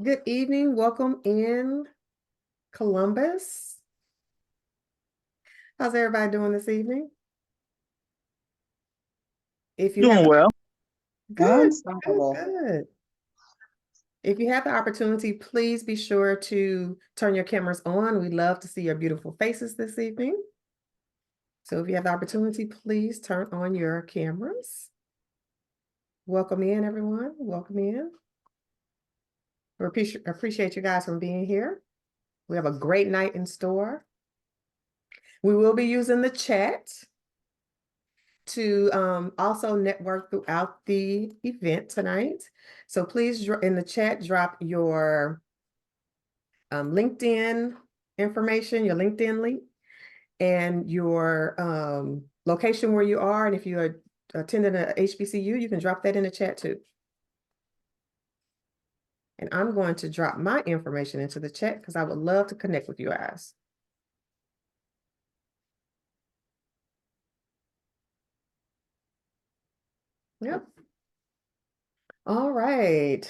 Good evening. Welcome in Columbus. How's everybody doing this evening? If you have Doing well. good, good, Ensemble. good. If you have the opportunity, please be sure to turn your cameras on. We'd love to see your beautiful faces this evening. So if you have the opportunity, please turn on your cameras. Welcome in, everyone. Welcome in. We appreciate you guys for being here. We have a great night in store. We will be using the chat to also network throughout the event tonight. So please, in the chat, drop your LinkedIn information, your LinkedIn link, and your location where you are. And if you are attending a HBCU, you can drop that in the chat too. And I'm going to drop my information into the chat because I would love to connect with you guys. Yep. All right.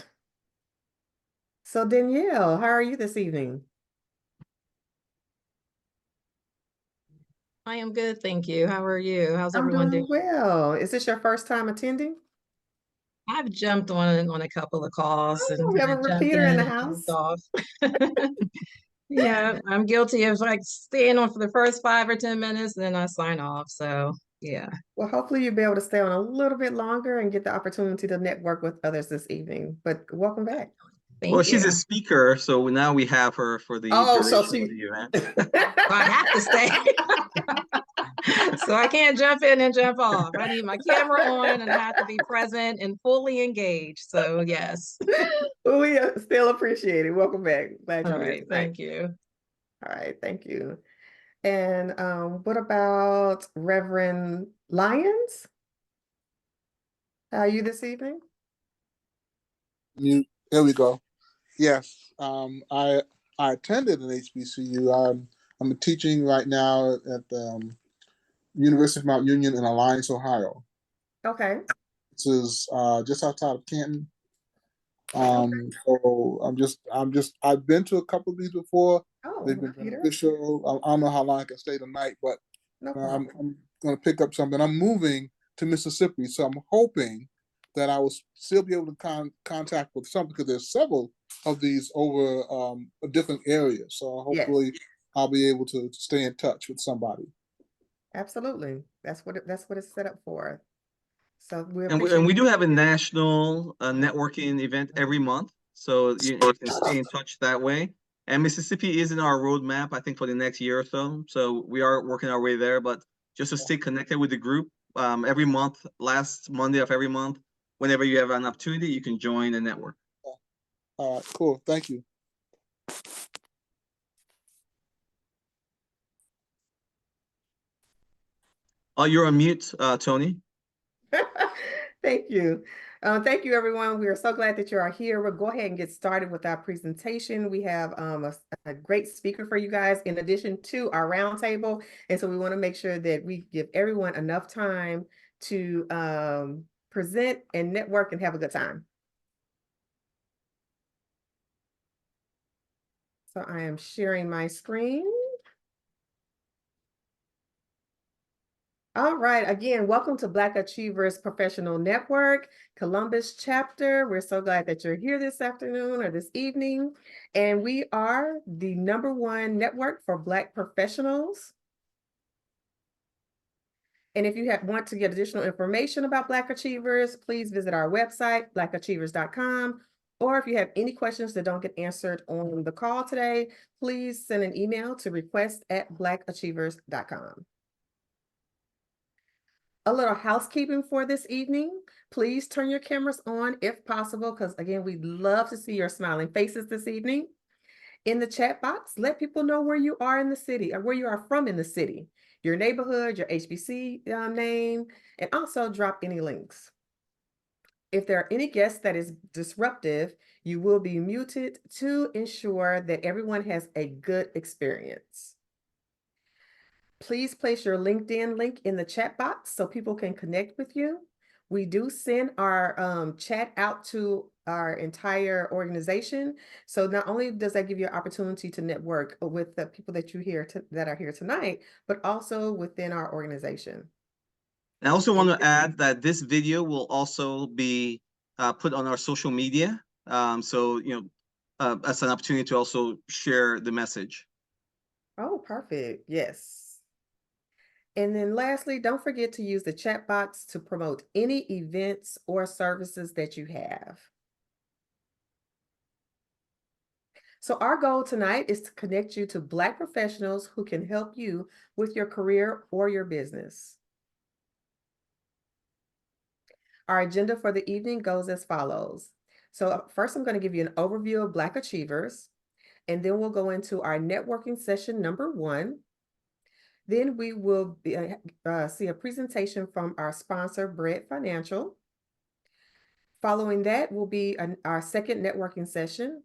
So Danielle, how are you this evening? I am good, thank you. How are you? How's I'm everyone doing? doing well. Is this your first time attending? I've jumped on a couple of calls and Oh, we have a jumped repeater in in the and jumped house. off. Yeah, I'm guilty of like staying on for the first 5 or 10 minutes, then I sign off. So yeah. Well, hopefully you'll be able to stay on a little bit longer and get the opportunity to network with others this evening. But welcome back. Well, Thank she's a you. speaker, so now we have her for the Oh, so duration of she. the event. So I have to stay. So I can't jump in and jump off. I need my camera on and I have to be present and fully engaged. So yes. We still appreciate it. Welcome back. Glad All you're here right, tonight. thank you. All right, thank you. And what about Reverend Lyons? How are you this evening? Mute. There we go. Yes, I attended an HBCU. I'm teaching right now at the University of Mount Union in Alliance, Ohio. Okay. This is just outside of Canton. Okay. So I've been to a couple of these before. Oh, They've been Peter. beneficial. I don't know how long I can stay tonight, but No I'm, problem. I'm going to pick up something. I'm moving to Mississippi, so I'm hoping that I will still be able to contact with some because there's several of these over different areas. So Yes, hopefully I'll be able to stay in touch with somebody. absolutely. That's what it's set up for. So we And appreciate we you. do have a national networking event every month, so you can stay in touch that way. And Mississippi is in our roadmap, I think, for the next year or so. So we are working our way there, but just to stay connected with the group, every month, last Monday of every month, whenever you have an opportunity, you can join the network. All right, cool. Thank you. Oh, you're on mute, Tony. Thank you. Thank you, everyone. We are so glad that you are here. We'll go ahead and get started with our presentation. We have a great speaker for you guys in addition to our roundtable. And so we want to make sure that we give everyone enough time to present and network and have a good time. So I am sharing my screen. All right, again, welcome to Black Achievers Professional Network, Columbus chapter. We're so glad that you're here this afternoon or this evening. And we are the #1 network for Black professionals. And if you want to get additional information about Black Achievers, please visit our website, blackachievers.com. Or if you have any questions that don't get answered on the call today, please send an email to request@blackachievers.com. A little housekeeping for this evening. Please turn your cameras on if possible, because again, we'd love to see your smiling faces this evening. In the chat box, let people know where you are in the city or where you are from in the city, your neighborhood, your HBC name, and also drop any links. If there are any guests that is disruptive, you will be muted to ensure that everyone has a good experience. Please place your LinkedIn link in the chat box so people can connect with you. We do send our chat out to our entire organization. So not only does that give you an opportunity to network with the people that that are here tonight, but also within our organization. I also want to add that this video will also be put on our social media. So, that's an opportunity to also share the message. Oh, perfect. Yes. And then lastly, don't forget to use the chat box to promote any events or services that you have. So our goal tonight is to connect you to Black professionals who can help you with your career or your business. Our agenda for the evening goes as follows. So first, I'm going to give you an overview of Black Achievers, and then we'll go into our networking session number 1. Then we will see a presentation from our sponsor, Bread Financial. Following that will be our second networking session.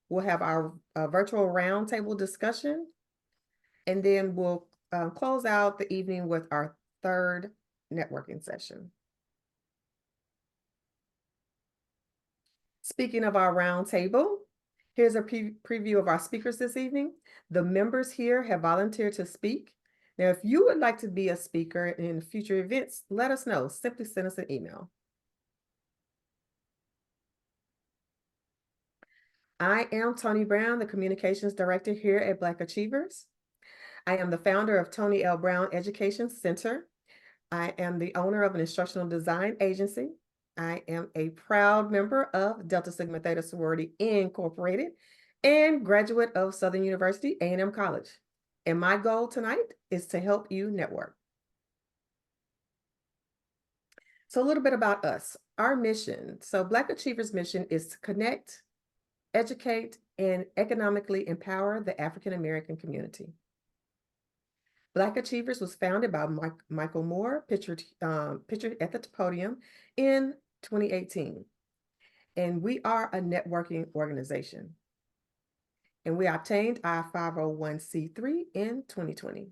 We'll have our virtual roundtable discussion, and then we'll close out the evening with our third networking session. Speaking of our roundtable, here's a preview of our speakers this evening. The members here have volunteered to speak. Now, if you would like to be a speaker in future events, let us know. Simply send us an email. I am Tony Brown, the Communications Director here at Black Achievers. I am the founder of Tony L. Brown Education Center. I am the owner of an instructional design agency. I am a proud member of Delta Sigma Theta Sorority Incorporated and graduate of Southern University A&M College. And my goal tonight is to help you network. So a little bit about us, our mission. So Black Achievers' mission is to connect, educate, and economically empower the African American community. Black Achievers was founded by Michael Moore, pictured at the podium in 2018. And we are a networking organization. And we obtained our 501c3 in 2020.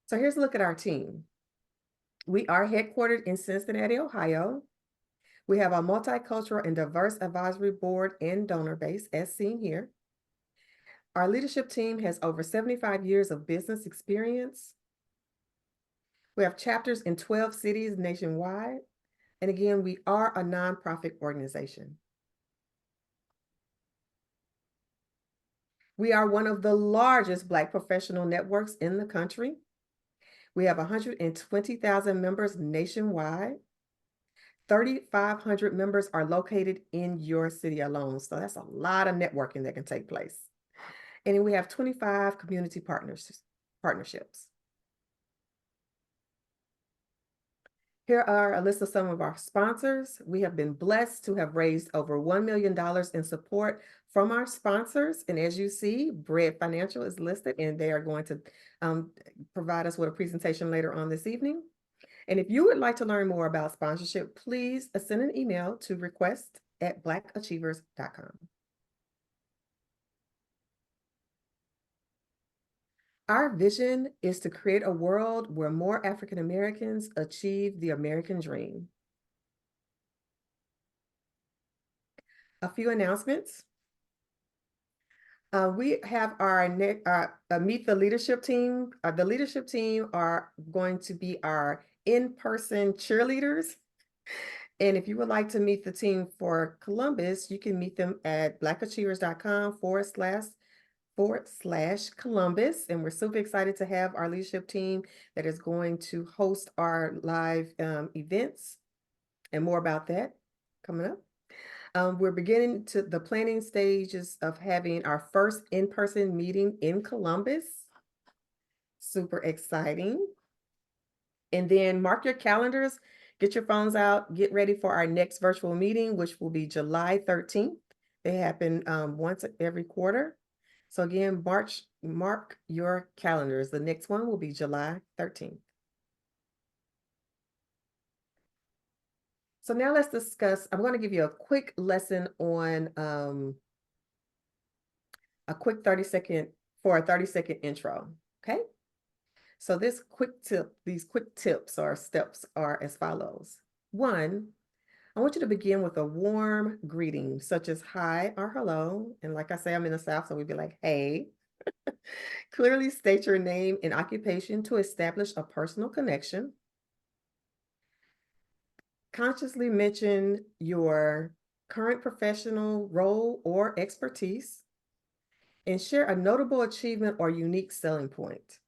So here's a look at our team. We are headquartered in Cincinnati, Ohio. We have a multicultural and diverse advisory board and donor base, as seen here. Our leadership team has over 75 years of business experience. We have chapters in 12 cities nationwide. And again, we are a nonprofit organization. We are one of the largest Black professional networks in the country. We have 120,000 members nationwide. 3,500 members are located in your city alone. So that's a lot of networking that can take place. And then we have 25 community partnerships. Here are a list of some of our sponsors. We have been blessed to have raised over $1 million in support from our sponsors. And as you see, Bread Financial is listed, and they are going to provide us with a presentation later on this evening. And if you would like to learn more about sponsorship, please send an email to request@blackachievers.com. Our vision is to create a world where more African Americans achieve the American dream. A few announcements. We have our Meet the Leadership team. The leadership team are going to be our in-person cheerleaders. And if you would like to meet the team for Columbus, you can meet them at blackachievers.com/Columbus. And we're super excited to have our leadership team that is going to host our live events, and more about that coming up. We're beginning to the planning stages of having our first in-person meeting in Columbus. Super exciting. And then mark your calendars, get your phones out, get ready for our next virtual meeting, which will be July 13th. They happen once every quarter. So again, mark your calendars. The next one will be July 13th. So now let's discuss, I'm going to give you a quick lesson on a quick 30-second intro. Okay. So these quick tips or steps are as follows. 1, I want you to begin with a warm greeting, such as hi or hello. And like I say, I'm in the South, so we'd be like, hey. Clearly state your name and occupation to establish a personal connection. Consciously mention your current professional role or expertise, and share a notable achievement or unique selling point.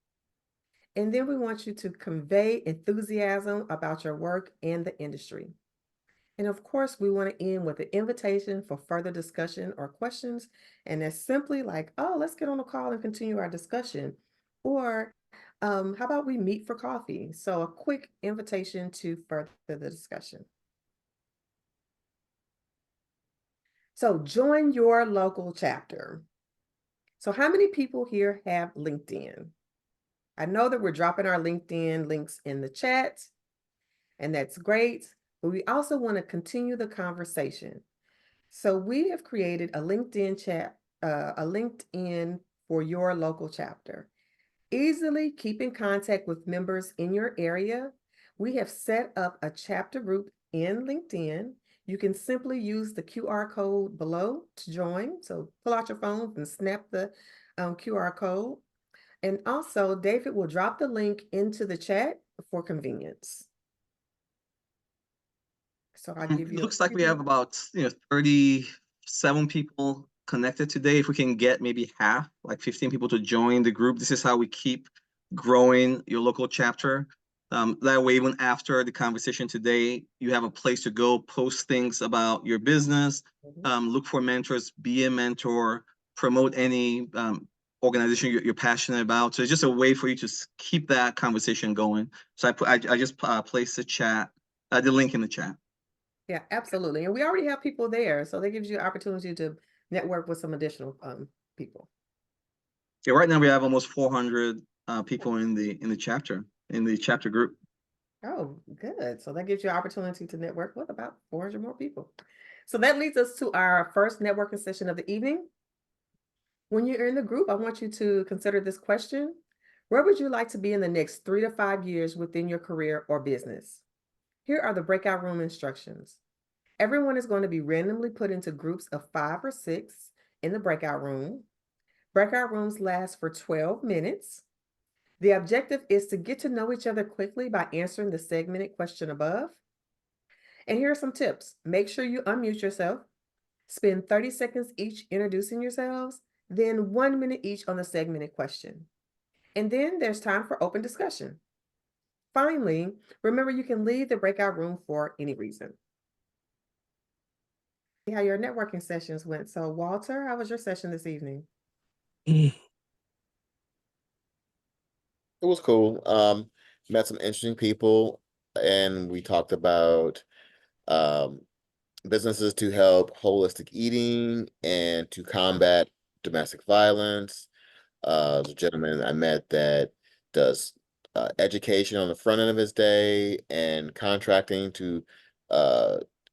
And then we want you to convey enthusiasm about your work and the industry. And of course, we want to end with an invitation for further discussion or questions. And that's simply like, oh, let's get on a call and continue our discussion. Or how about we meet for coffee? So a quick invitation to further the discussion. So join your local chapter. So how many people here have LinkedIn? I know that we're dropping our LinkedIn links in the chat, and that's great, but we also want to continue the conversation. So we have created a LinkedIn chat, a LinkedIn for your local chapter. Easily keep in contact with members in your area. We have set up a chapter group in LinkedIn. You can simply use the QR code below to join. So pull out your phone and snap the QR code. And also, David will drop the link into the chat for convenience. So I'll give you. Looks like we have about 37 people connected today. If we can get maybe half, like 15 people to join the group, this is how we keep growing your local chapter. That way, even after the conversation today, you have a place to go, post things about your business, look for mentors, be a mentor, promote any organization you're passionate about. So it's just a way for you to keep that conversation going. So I just placed the link in the chat. Yeah, absolutely. And we already have people there. So that gives you an opportunity to network with some additional people. Yeah, right now we have almost 400 people in the chapter group. Oh, good. So that gives you an opportunity to network with about 400 more people. So that leads us to our first networking session of the evening. When you're in the group, I want you to consider this question. Where would you like to be in the next 3 to 5 years within your career or business? Here are the breakout room instructions. Everyone is going to be randomly put into groups of 5 or 6 in the breakout room. Breakout rooms last for 12 minutes. The objective is to get to know each other quickly by answering the segmented question above. And here are some tips. Make sure you unmute yourself. Spend 30 seconds each introducing yourselves, then 1 minute each on the segmented question. And then there's time for open discussion. Finally, remember you can leave the breakout room for any reason. See how your networking sessions went. So Walter, how was your session this evening? It was cool. Met some interesting people, and we talked about businesses to help holistic eating and to combat domestic violence. The gentleman I met that does education on the front end of his day and contracting to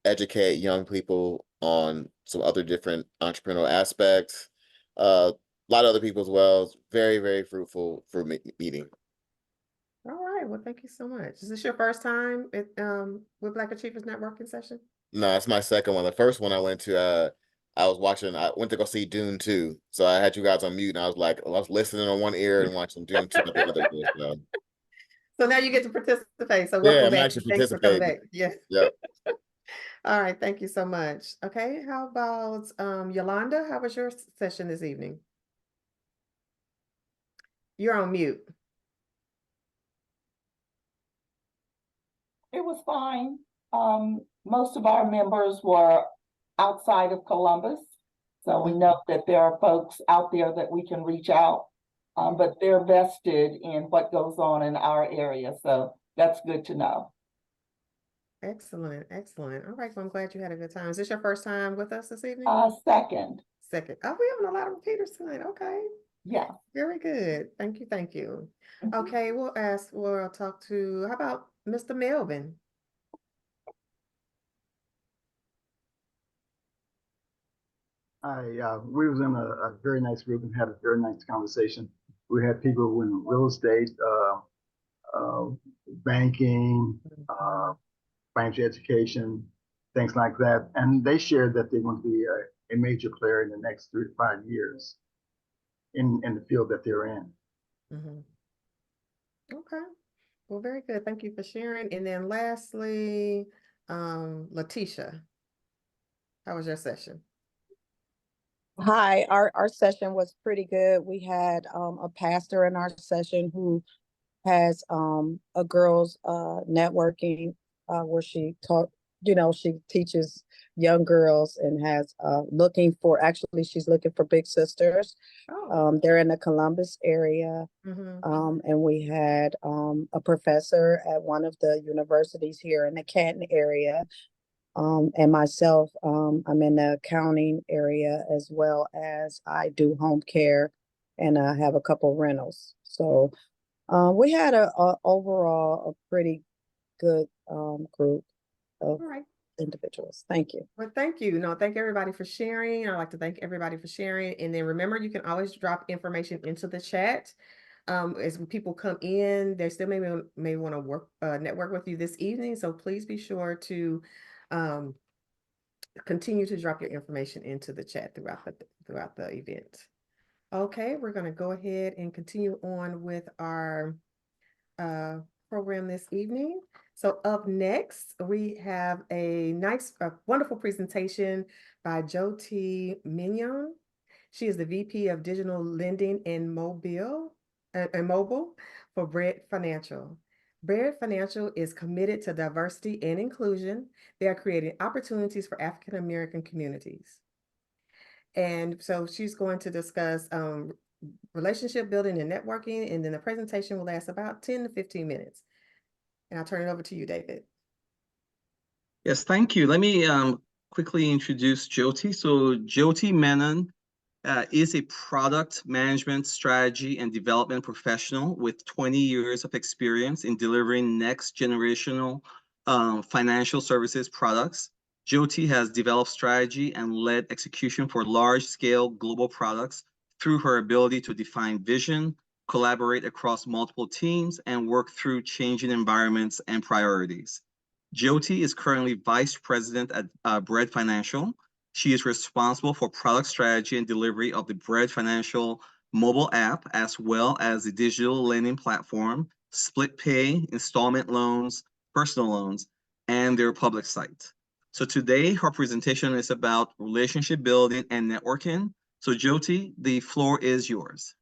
educate young people on some other different entrepreneurial aspects. A lot of other people as well. It's very, very fruitful for meeting. All right. Well, thank you so much. Is this your first time at, with Black Achievers Networking session? No, it's my second one. The first one I went to, I went to go see Dune 2. So I had you guys on mute and I was listening on one ear and watching Dune 2 on the other ear. So. So now you get to participate. So Yeah, welcome I'm back. actually Thanks for coming participating. back. Yes. Yep. All right. Thank you so much. Okay. How about Yolanda? How was your session this evening? You're on mute. It was fine. Most of our members were outside of Columbus. So we know that there are folks out there that we can reach out, but they're vested in what goes on in our area. So that's good to know. Excellent. Excellent. All right. Well, I'm glad you had a good time. Is this your first time with us this evening? Second. Second. Oh, we having a lot of repeaters tonight. Okay. Yeah. Very good. Thank you. Thank you. Okay. We'll talk to, how about Mr. Melvin? We was in a very nice group and had a very nice conversation. We had people in real estate, banking, financial education, things like that. And they shared that they want to be a major player in the next 3 to 5 years in the field that they're in. Mhm. Okay, well, very good. Thank you for sharing. And then lastly, Letitia, how was your session? Hi, our session was pretty good. We had a pastor in our session who has a girls networking where she taught, she teaches young girls and has she's looking for big sisters. Oh. They're in the Columbus area. Mhm. And we had a professor at one of the universities here in the Canton area. And myself, I'm in the accounting area as well as I do home care and I have a couple rentals. So we had a overall a pretty good group of All right. individuals. Thank you. Well, thank you. No, thank everybody for sharing. I'd like to thank everybody for sharing. And then remember, you can always drop information into the chat. As people come in, they still may want to work network with you this evening. So please be sure to continue to drop your information into the chat throughout the event. Okay, we're going to go ahead and continue on with our program this evening. So up next, we have a wonderful presentation by Jyoti Mignon. She is the VP of Digital Lending and Mobile for Bread Financial. Bread Financial is committed to diversity and inclusion. They are creating opportunities for African American communities. And so she's going to discuss relationship building and networking, and then the presentation will last about 10 to 15 minutes. And I'll turn it over to you, David. Yes, thank you. Let me quickly introduce Jyoti. So Jyoti Menon is a product management strategy and development professional with 20 years of experience in delivering next generational financial services products. Jyoti has developed strategy and led execution for large-scale global products through her ability to define vision, collaborate across multiple teams, and work through changing environments and priorities. Jyoti is currently Vice President at Bread Financial. She is responsible for product strategy and delivery of the Bread Financial mobile app, as well as the digital lending platform, split pay, installment loans, personal loans, and their public site. So today, her presentation is about relationship building and networking. So Jyoti, the floor is yours.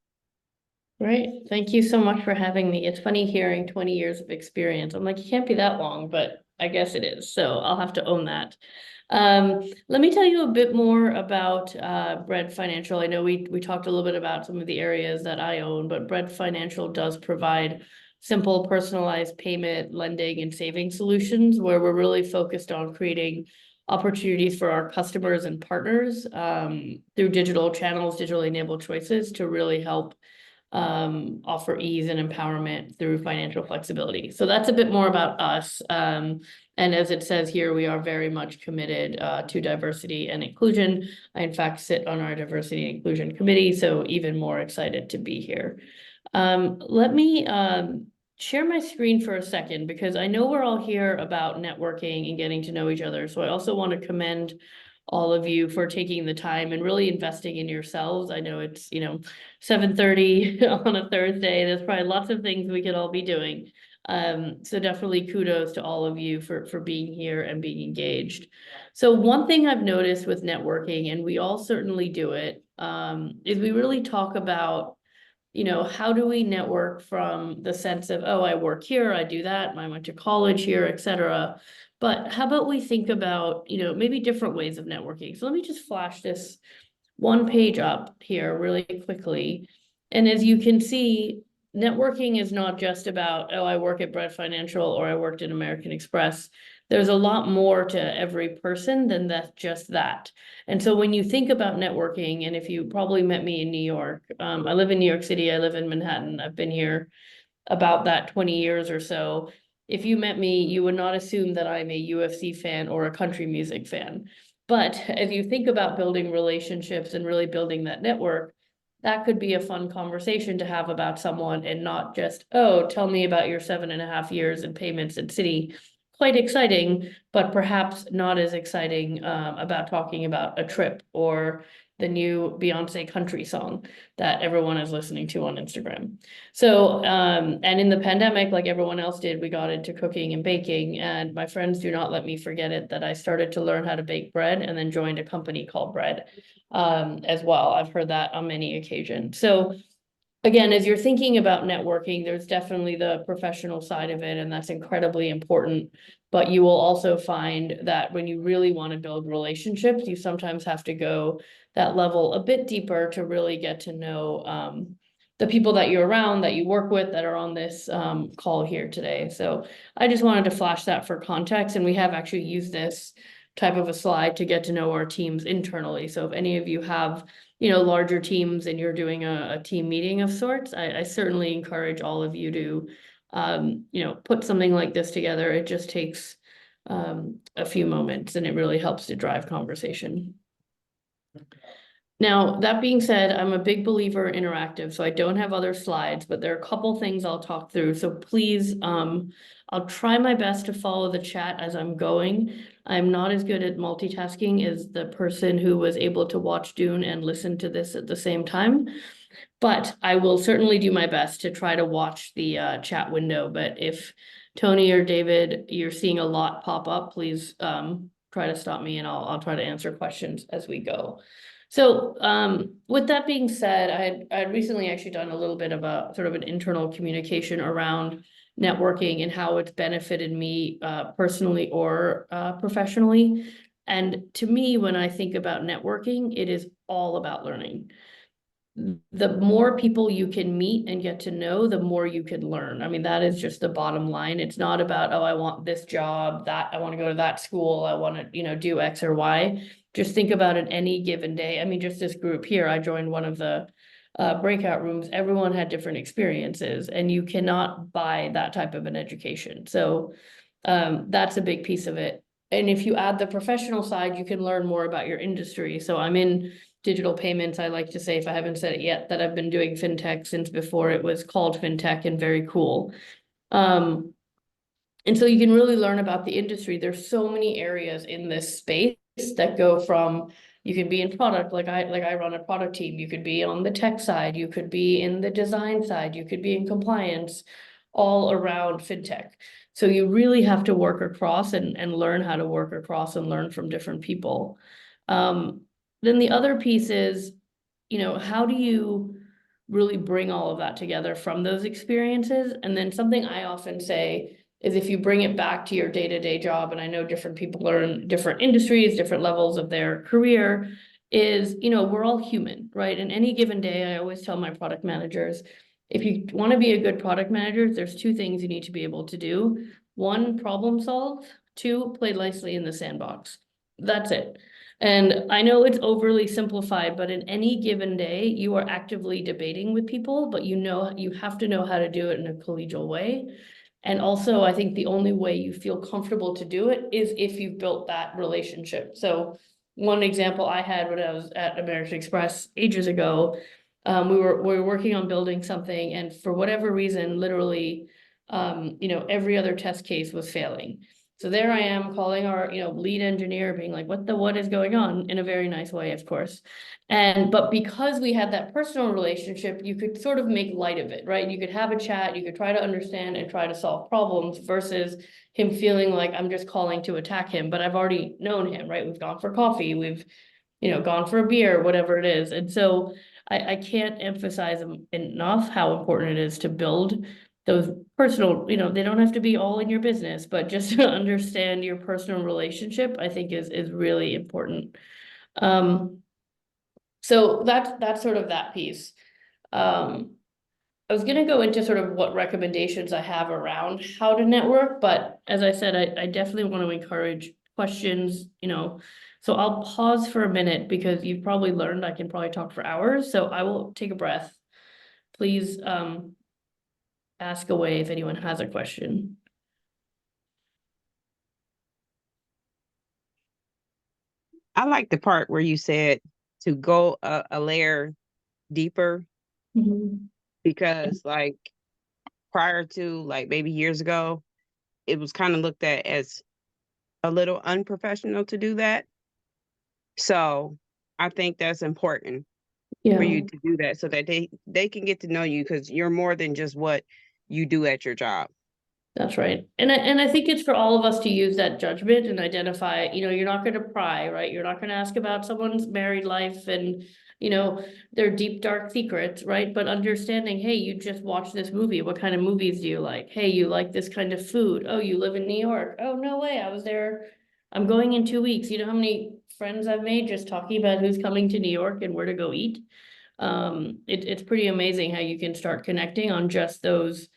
Great. Thank you so much for having me. It's funny hearing 20 years of experience. I'm like, it can't be that long, but I guess it is. So I'll have to own that. Let me tell you a bit more about Bread Financial. I know we talked a little bit about some of the areas that I own, but Bread Financial does provide simple, personalized payment, lending, and saving solutions where we're really focused on creating opportunities for our customers and partners through digital channels, digitally enabled choices to really help offer ease and empowerment through financial flexibility. So that's a bit more about us. And as it says here, we are very much committed to diversity and inclusion. I, in fact, sit on our diversity and inclusion committee, so even more excited to be here. Let me share my screen for a second, because I know we're all here about networking and getting to know each other. So I also want to commend all of you for taking the time and really investing in yourselves. I know it's, 7:30 on a Thursday. There's probably lots of things we could all be doing. So definitely kudos to all of you for being here and being engaged. So one thing I've noticed with networking, and we all certainly do it, is we really talk about, how do we network from the sense of, oh, I work here, I do that, I went to college here, etc. But how about we think about, maybe different ways of networking? So let me just flash this one page up here really quickly. And as you can see, networking is not just about, oh, I work at Bread Financial or I worked at American Express. There's a lot more to every person than that's just that. And so when you think about networking, and if you probably met me in New York, I live in New York City, I live in Manhattan, I've been here about that 20 years or so. If you met me, you would not assume that I'm a UFC fan or a country music fan. But as you think about building relationships and really building that network, that could be a fun conversation to have about someone and not just, oh, tell me about your 7.5 years in payments at Citi. Quite exciting, but perhaps not as exciting about talking about a trip or the new Beyonce country song that everyone is listening to on Instagram. So, and in the pandemic, like everyone else did, we got into cooking and baking, and my friends do not let me forget it, that I started to learn how to bake bread and then joined a company called Bread as well. I've heard that on many occasions. So again, as you're thinking about networking, there's definitely the professional side of it, and that's incredibly important. But you will also find that when you really want to build relationships, you sometimes have to go that level a bit deeper to really get to know the people that you're around, that you work with, that are on this call here today. So I just wanted to flash that for context, and we have actually used this type of a slide to get to know our teams internally. So if any of you have larger teams and you're doing a team meeting of sorts, I certainly encourage all of you to, put something like this together. It just takes a few moments and it really helps to drive conversation. Now, that being said, I'm a big believer in interactive, so I don't have other slides, but there are a couple things I'll talk through. So please, I'll try my best to follow the chat as I'm going. I'm not as good at multitasking as the person who was able to watch Dune and listen to this at the same time. But I will certainly do my best to try to watch the chat window. But if Tony or David, you're seeing a lot pop up, please try to stop me and I'll try to answer questions as we go. So with that being said, I had recently actually done a little bit of a sort of an internal communication around networking and how it's benefited me personally or professionally. And to me, when I think about networking, it is all about learning. The more people you can meet and get to know, the more you can learn. I mean, that is just the bottom line. It's not about, oh, I want this job, that I want to go to that school, I want to, do X or Y. Just think about it any given day. I mean, just this group here, I joined one of the breakout rooms. Everyone had different experiences, and you cannot buy that type of an education. So that's a big piece of it. And if you add the professional side, you can learn more about your industry. So I'm in digital payments. I like to say, if I haven't said it yet, that I've been doing fintech since before it was called fintech and very cool. And so you can really learn about the industry. There's so many areas in this space that go from, you can be in product, like I run a product team. You could be on the tech side, you could be in the design side, you could be in compliance, all around fintech. So you really have to work across and learn how to work across and learn from different people. Then the other piece is, how do you really bring all of that together from those experiences? And then something I often say is, if you bring it back to your day-to-day job, and I know different people are in different industries, different levels of their career, is, we're all human, right? And any given day, I always tell my product managers, if you want to be a good product manager, there's two things you need to be able to do. One, problem solve. Two, play nicely in the sandbox. That's it. And I know it's overly simplified, but in any given day, you are actively debating with people, but you have to know how to do it in a collegial way. And also, I think the only way you feel comfortable to do it is if you've built that relationship. So one example I had when I was at American Express ages ago, we were working on building something, and for whatever reason, literally, every other test case was failing. So there I am calling our, lead engineer, being like, what is going on, in a very nice way, of course. But because we had that personal relationship, you could sort of make light of it, right? You could have a chat, you could try to understand and try to solve problems, versus him feeling like I'm just calling to attack him, but I've already known him, right? We've gone for coffee, we've, gone for a beer, whatever it is. And so I can't emphasize enough how important it is to build those personal, they don't have to be all in your business, but just to understand your personal relationship, I think is really important. So that's sort of that piece. I was gonna go into sort of what recommendations I have around how to network, but as I said, I definitely want to encourage questions, so I'll pause for a minute, because you've probably learned I can probably talk for hours, so I will take a breath. Please, ask away if anyone has a question. I like the part where you said to go a layer deeper Mhm. because like prior to like maybe years ago, it was kind of looked at as a little unprofessional to do that. So I think that's important for Yeah, you to do that so that they can get to know you because you're more than just what you do at your job. that's right. And I think it's for all of us to use that judgment and identify, you're not gonna pry, right? You're not gonna ask about someone's married life and, their deep, dark secrets, right? But understanding, hey, you just watched this movie. What kind of movies do you like? Hey, you like this kind of food? Oh, you live in New York. Oh, no way, I was there. I'm going in 2 weeks. You know how many friends I've made just talking about who's coming to New York and where to go eat? It's pretty amazing how you can start connecting on just those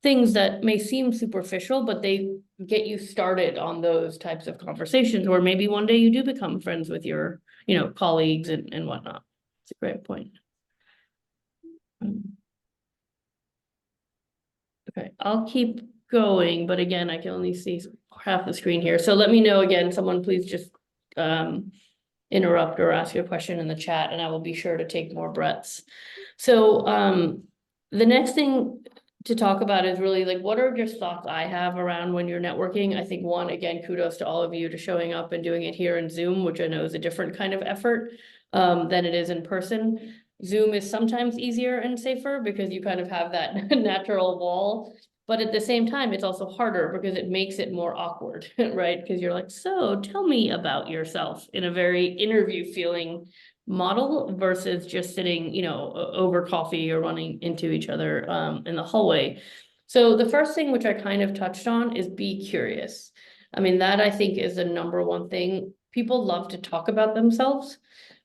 things that may seem superficial, but they get you started on those types of conversations, or maybe one day you do become friends with your, colleagues and whatnot. It's a great point. Okay, I'll keep going, but again, I can only see half the screen here. So let me know again, someone please just interrupt or ask your question in the chat and I will be sure to take more breaths. So the next thing to talk about is really like, what are just thoughts I have around when you're networking? I think one, again, kudos to all of you to showing up and doing it here in Zoom, which I know is a different kind of effort than it is in person. Zoom is sometimes easier and safer because you kind of have that natural wall. But at the same time, it's also harder because it makes it more awkward, right? Because you're like, so tell me about yourself in a very interview feeling model versus just sitting, over coffee or running into each other in the hallway. So the first thing which I kind of touched on is be curious. I mean, that I think is the number one thing. People love to talk about themselves.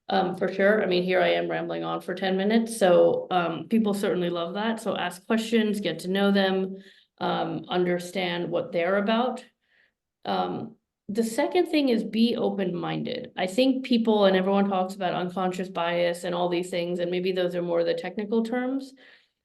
For sure. I mean, here I am rambling on for 10 minutes. So people certainly love that. So ask questions, get to know them, understand what they're about. The second thing is be open-minded. I think people, and everyone talks about unconscious bias and all these things, and maybe those are more the technical terms.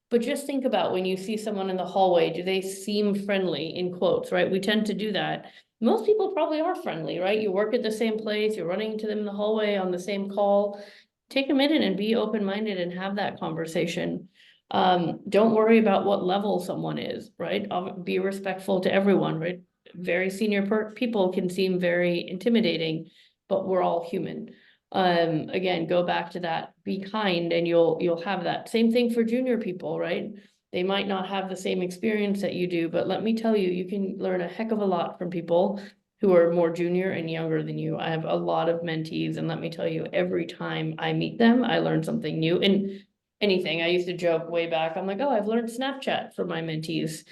But just think about when you see someone in the hallway, do they seem friendly in quotes, right? We tend to do that. Most people probably are friendly, right? You work at the same place, you're running into them in the hallway on the same call. Take a minute and be open-minded and have that conversation. Don't worry about what level someone is, right? Be respectful to everyone, right? Very senior people can seem very intimidating, but we're all human. Again, go back to that, be kind and you'll have that. Same thing for junior people, right? They might not have the same experience that you do, but let me tell you, you can learn a heck of a lot from people who are more junior and younger than you. I have a lot of mentees and let me tell you, every time I meet them, I learn something new. And anything, I used to joke way back, I'm like, oh, I've learned Snapchat from my mentees.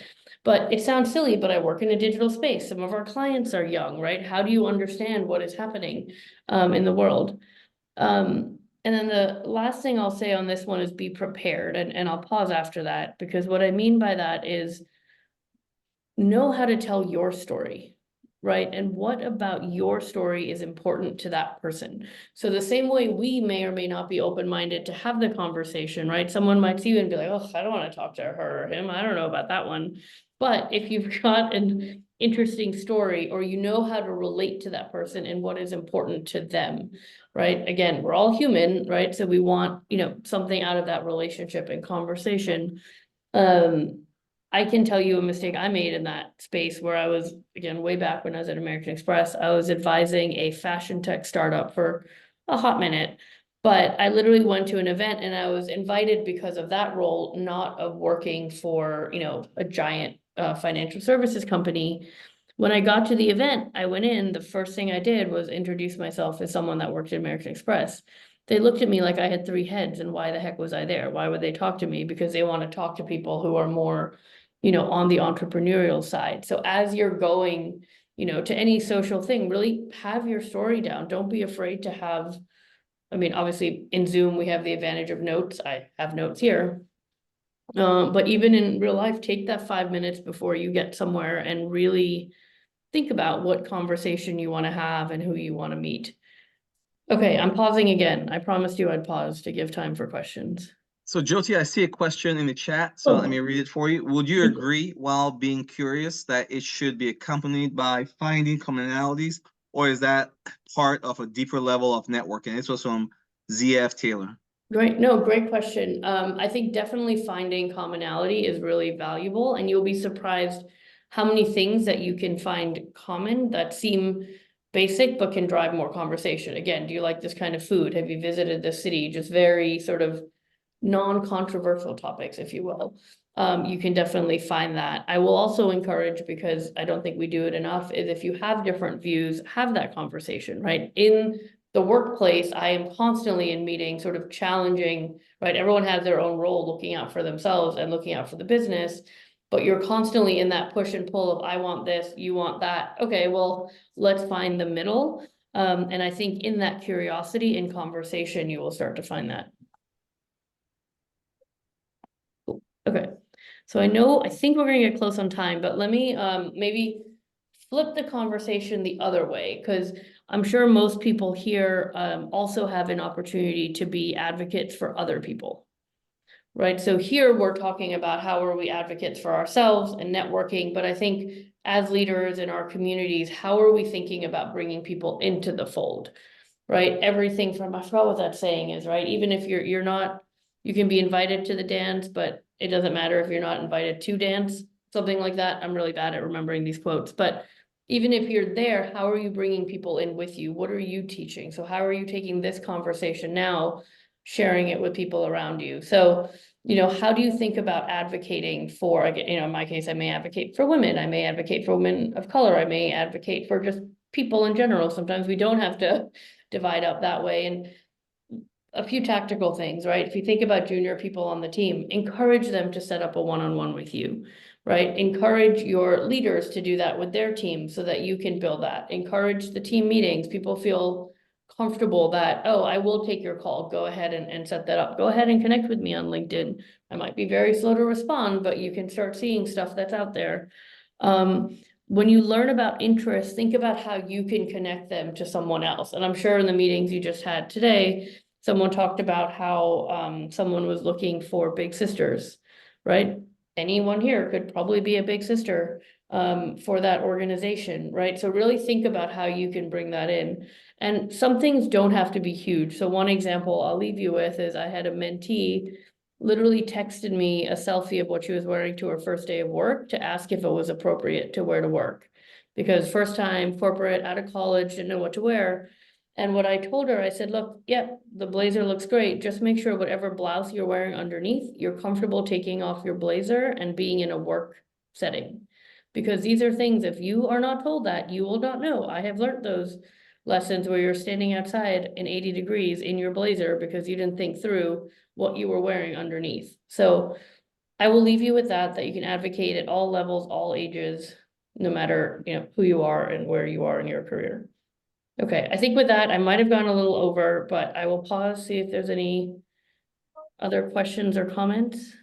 But it sounds silly, but I work in a digital space. Some of our clients are young, right? How do you understand what is happening in the world? And then the last thing I'll say on this one is be prepared, and I'll pause after that, because what I mean by that is know how to tell your story, right? And what about your story is important to that person. So the same way we may or may not be open-minded to have the conversation, right? Someone might see you and be like, oh, I don't want to talk to her or him. I don't know about that one. But if you've got an interesting story or you know how to relate to that person and what is important to them, right? Again, we're all human, right? So we want, something out of that relationship and conversation. I can tell you a mistake I made in that space where I was, again, way back when I was at American Express, I was advising a fashion tech startup for a hot minute. But I literally went to an event and I was invited because of that role, not of working for, a giant financial services company. When I got to the event, I went in, the first thing I did was introduce myself as someone that worked at American Express. They looked at me like I had 3 heads and why the heck was I there? Why would they talk to me? Because they want to talk to people who are more, on the entrepreneurial side. So as you're going, to any social thing, really have your story down. Don't be afraid to have, I mean, obviously in Zoom, we have the advantage of notes. I have notes here. But even in real life, take that 5 minutes before you get somewhere and really think about what conversation you want to have and who you want to meet. Okay, I'm pausing again. I promised you I'd pause to give time for questions. So Jyoti, I see a question in the chat, so Oh. let me read it for you. Would you agree, while being curious, that it should be accompanied by finding commonalities, or is that part of a deeper level of networking? This was from ZF Taylor. Great, no, great question. I think definitely finding commonality is really valuable, and you'll be surprised how many things that you can find common that seem basic but can drive more conversation. Again, do you like this kind of food? Have you visited the city? Just very sort of non-controversial topics, if you will. You can definitely find that. I will also encourage, because I don't think we do it enough, is if you have different views, have that conversation, right? In the workplace, I am constantly in meetings, sort of challenging, right? Everyone has their own role, looking out for themselves and looking out for the business. But you're constantly in that push and pull of, I want this, you want that. Okay, well, let's find the middle. And I think in that curiosity and conversation, you will start to find that. Cool. Okay, so I think we're gonna get close on time, but let me maybe flip the conversation the other way, because I'm sure most people here also have an opportunity to be advocates for other people. Right, so here we're talking about how are we advocates for ourselves and networking, but I think as leaders in our communities, how are we thinking about bringing people into the fold? Right, everything from, I forgot what that saying is, right? Even if you're not, you can be invited to the dance, but it doesn't matter if you're not invited to dance, something like that. I'm really bad at remembering these quotes, but even if you're there, how are you bringing people in with you? What are you teaching? So how are you taking this conversation now, sharing it with people around you? So, how do you think about advocating for, in my case, I may advocate for women, I may advocate for women of color, I may advocate for just people in general. Sometimes we don't have to divide up that way. And a few tactical things, right? If you think about junior people on the team, encourage them to set up a one-on-one with you, right? Encourage your leaders to do that with their team so that you can build that. Encourage the team meetings. People feel comfortable that, oh, I will take your call. Go ahead and set that up. Go ahead and connect with me on LinkedIn. I might be very slow to respond, but you can start seeing stuff that's out there. When you learn about interests, think about how you can connect them to someone else. And I'm sure in the meetings you just had today, someone talked about how someone was looking for big sisters, right? Anyone here could probably be a big sister for that organization, right? So really think about how you can bring that in. And some things don't have to be huge. So one example I'll leave you with is I had a mentee literally texted me a selfie of what she was wearing to her first day of work to ask if it was appropriate to wear to work. Because first time corporate, out of college, didn't know what to wear. And what I told her, I said, look, yep, the blazer looks great. Just make sure whatever blouse you're wearing underneath, you're comfortable taking off your blazer and being in a work setting. Because these are things, if you are not told that, you will not know. I have learned those lessons where you're standing outside in 80 degrees in your blazer because you didn't think through what you were wearing underneath. So I will leave you with that you can advocate at all levels, all ages, no matter, who you are and where you are in your career. Okay, I think with that, I might have gone a little over, but I will pause, see if there's any other questions or comments.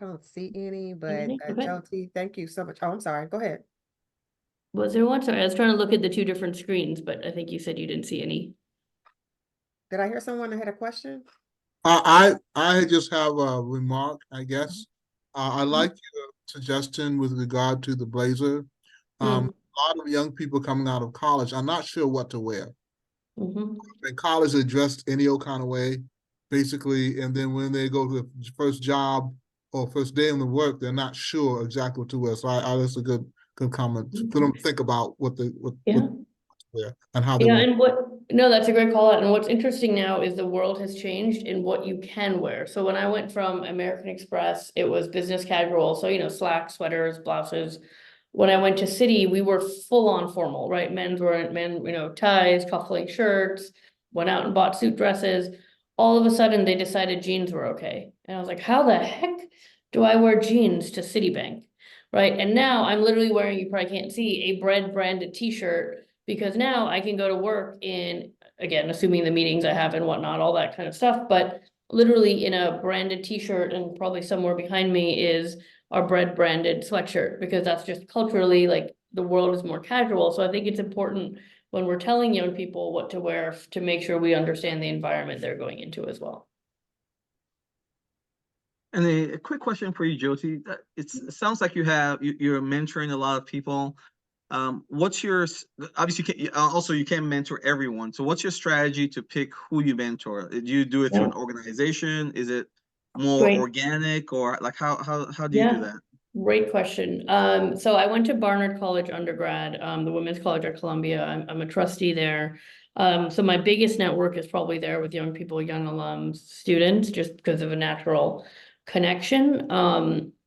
I don't see any, but Anything? Okay. Jyoti, thank you so much. Oh, I'm sorry. Go ahead. Was there one? Sorry, I was trying to look at the two different screens, but I think you said you didn't see any. Did I hear someone that had a question? I just have a remark, I guess. I like your suggestion with regard to the blazer. A lot of young people coming out of college are not sure what to wear. In college, they're dressed any old kind of way, basically, and then when they go to the first job or first day in the work, they're not sure exactly what to wear. So that's a good comment for them to think about what to wear and how they want. No, that's a great call out. And what's interesting now is the world has changed in what you can wear. So when I went from American Express, it was business casual. So, slacks, sweaters, blouses. When I went to City, we were full on formal, right? Men, ties, cufflink shirts, went out and bought suit dresses. All of a sudden they decided jeans were okay. And I was like, how the heck do I wear jeans to Citibank? Right. And now I'm literally wearing, you probably can't see, a Bread branded t-shirt, because now I can go to work in, again, assuming the meetings I have and whatnot, all that kind of stuff, but literally in a branded t-shirt, and probably somewhere behind me is our Bread branded sweatshirt, because that's just culturally, like, the world is more casual. So I think it's important when we're telling young people what to wear to make sure we understand the environment they're going into as well. And a quick question for you, Jyoti. It sounds like you're mentoring a lot of people. What's your, obviously, also you can't mentor everyone. So what's your strategy to pick who you mentor? Do you do it through an organization? Is it more Great. organic, or like how do you do Yeah. that? Great question. So I went to Barnard College undergrad, the Women's College at Columbia. I'm a trustee there. So my biggest network is probably there with young people, young alums, students, just because of a natural connection.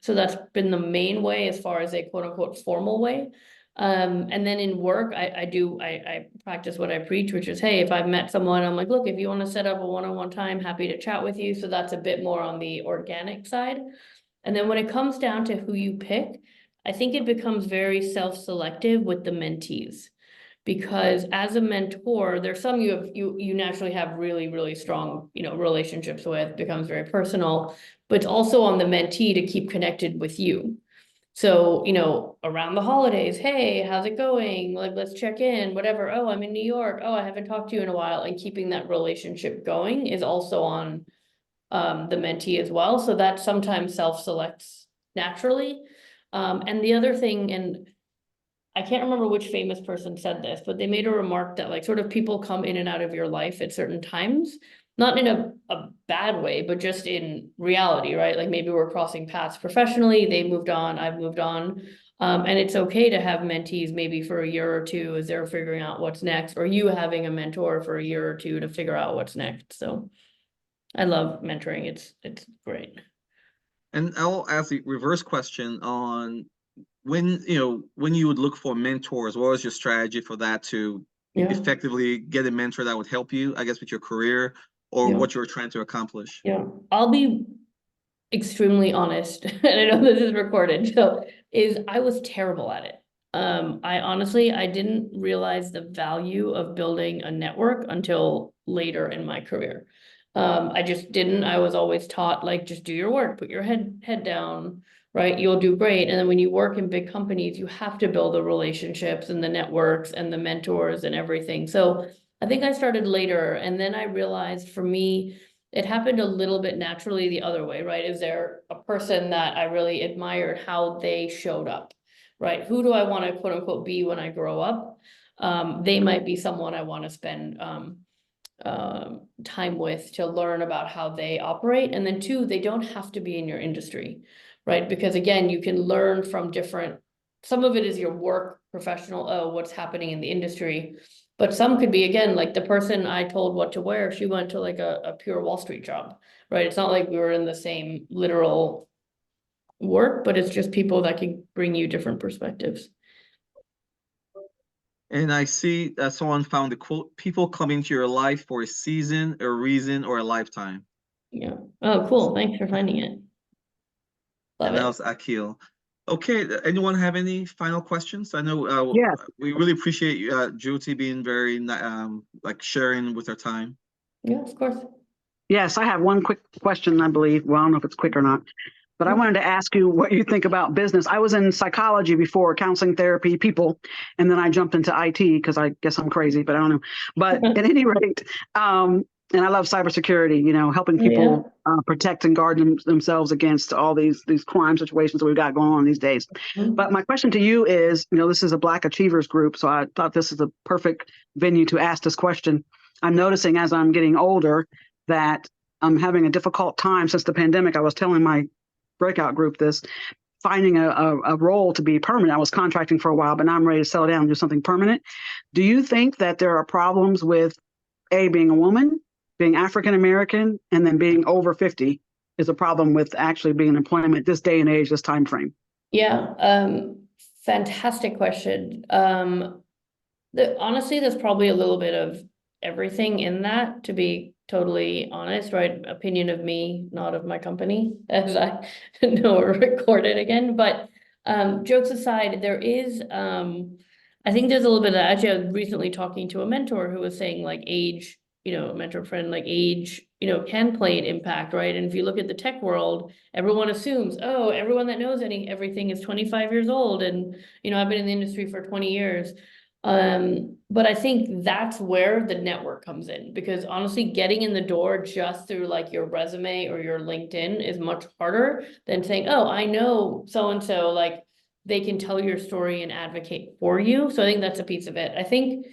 So that's been the main way as far as a quote unquote formal way. And then in work, I practice what I preach, which is, hey, if I've met someone, I'm like, look, if you want to set up a one-on-one time, happy to chat with you. So that's a bit more on the organic side. And then when it comes down to who you pick, I think it becomes very self-selective with the mentees. Because as a mentor, there's some you naturally have really, really strong, relationships with, becomes very personal, but it's also on the mentee to keep connected with you. So, around the holidays, hey, how's it going? Like, let's check in, whatever. Oh, I'm in New York. Oh, I haven't talked to you in a while. And keeping that relationship going is also on the mentee as well. So that sometimes self-selects naturally. And the other thing, and I can't remember which famous person said this, but they made a remark that like sort of people come in and out of your life at certain times, not in a bad way, but just in reality, right? Like maybe we're crossing paths professionally, they moved on, I've moved on. And it's okay to have mentees maybe for a year or two as they're figuring out what's next, or you having a mentor for a year or two to figure out what's next. So I love mentoring. It's great. And I'll ask the reverse question on when you would look for mentors, what was your strategy for that to effectively get a mentor that would help you, I guess, with your career or what you're trying to accomplish? Yeah, I'll be extremely honest, and I know this is recorded, so I was terrible at it. I didn't realize the value of building a network until later in my career. I just didn't. I was always taught like, just do your work, put your head down, right? You'll do great. And then when you work in big companies, you have to build the relationships and the networks and the mentors and everything. So I think I started later, and then I realized for me, it happened a little bit naturally the other way, right? Is there a person that I really admired how they showed up, right? Who do I want to quote unquote be when I grow up? They might be someone I want to spend time with to learn about how they operate. And then two, they don't have to be in your industry, right? Because again, you can learn from some of it is your work professional, what's happening in the industry. But some could be, again, like the person I told what to wear, she went to like a pure Wall Street job, right? It's not like we were in the same literal work, but it's just people that can bring you different perspectives. And I see that someone found the quote, people come into your life for a season, a reason, or a lifetime. Yeah. Oh, cool. Thanks for finding it. Love and it. that was Akil. Okay, anyone have any final questions? I know Yes. we really appreciate you, Jyoti, being very like sharing with her time. Yeah, of course. Yes, I have one quick question, I believe. Well, I don't know if it's quick or not, but I wanted to ask you what you think about business. I was in psychology before, counseling, therapy, people, and then I jumped into IT because I guess I'm crazy, but I don't know. But at any rate, and I love cybersecurity, helping people protect and guard themselves against all these crime situations that we've got going on these days. But my question to you is, this is a Black Achievers group, so I thought this is the perfect venue to ask this question. I'm noticing as I'm getting older that I'm having a difficult time since the pandemic. I was telling my breakout group this, finding a role to be permanent. I was contracting for a while, but now I'm ready to settle down and do something permanent. Do you think that there are problems with being a woman, being African-American, and then being over 50 is a problem with actually being in employment this day and age, this time frame? Yeah, fantastic question. Honestly, there's probably a little bit of everything in that, to be totally honest, right? Opinion of me, not of my company, as I know we're recorded again. But jokes aside, there is, I think there's a little bit of that. Actually, I was recently talking to a mentor who was saying like age, a mentor friend, like age, can play an impact, right? And if you look at the tech world, everyone assumes, oh, everyone that knows everything is 25 years old. And, I've been in the industry for 20 years. But I think that's where the network comes in, because honestly, getting in the door just through like your resume or your LinkedIn is much harder than saying, oh, I know so-and-so, like, they can tell your story and advocate for you. So I think that's a piece of it. I think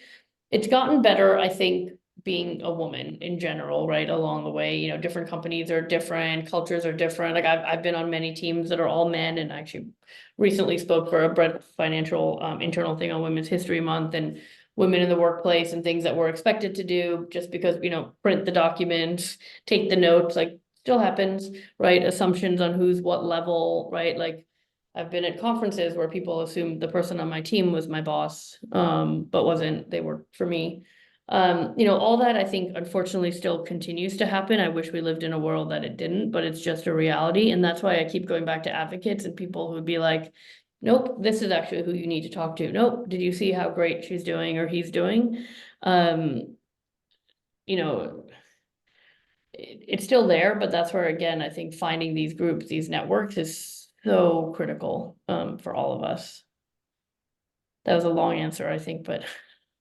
it's gotten better, I think, being a woman in general, right, along the way. You know, different companies are different, cultures are different. Like I've been on many teams that are all men, and I actually recently spoke for a Bread Financial internal thing on Women's History Month and women in the workplace and things that we're expected to do just because, you know, print the documents, take the notes, like still happens, right? Assumptions on who's what level, right? Like I've been at conferences where people assumed the person on my team was my boss, but wasn't, they worked for me. You know, all that I think unfortunately still continues to happen. I wish we lived in a world that it didn't, but it's just a reality. And that's why I keep going back to advocates and people who'd be like, nope, this is actually who you need to talk to. Nope, did you see how great she's doing or he's doing? You know, it's still there, but that's where, again, I think finding these groups, these networks is so critical for all of us. That was a long answer, I think, but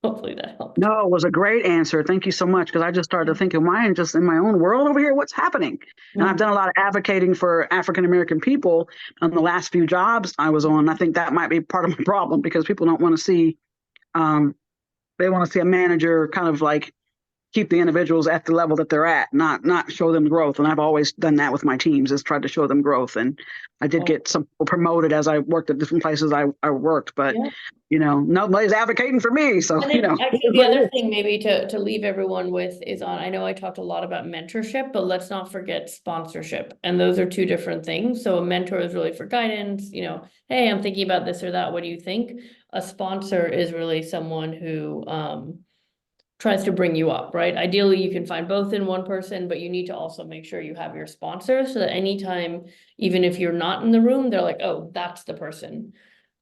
hopefully that helped. No, it was a great answer. Thank you so much. Because I just started thinking, am I just in my own world over here? What's happening? And I've done a lot of advocating for African-American people on the last few jobs I was on. I think that might be part of my problem because people don't want to see, they want to see a manager kind of like keep the individuals at the level that they're at, not show them growth. And I've always done that with my teams, is tried to show them growth. And I did get some people promoted as I worked at different places I worked, but you know, nobody's advocating for me. So, And you then know, actually the other thing maybe to leave everyone with is on, I know I talked a lot about mentorship, but let's not forget sponsorship. And those are two different things. So a mentor is really for guidance, you know, hey, I'm thinking about this or that. What do you think? A sponsor is really someone who tries to bring you up, right? Ideally, you can find both in one person, but you need to also make sure you have your sponsor so that anytime, even if you're not in the room, they're like, oh, that's the person.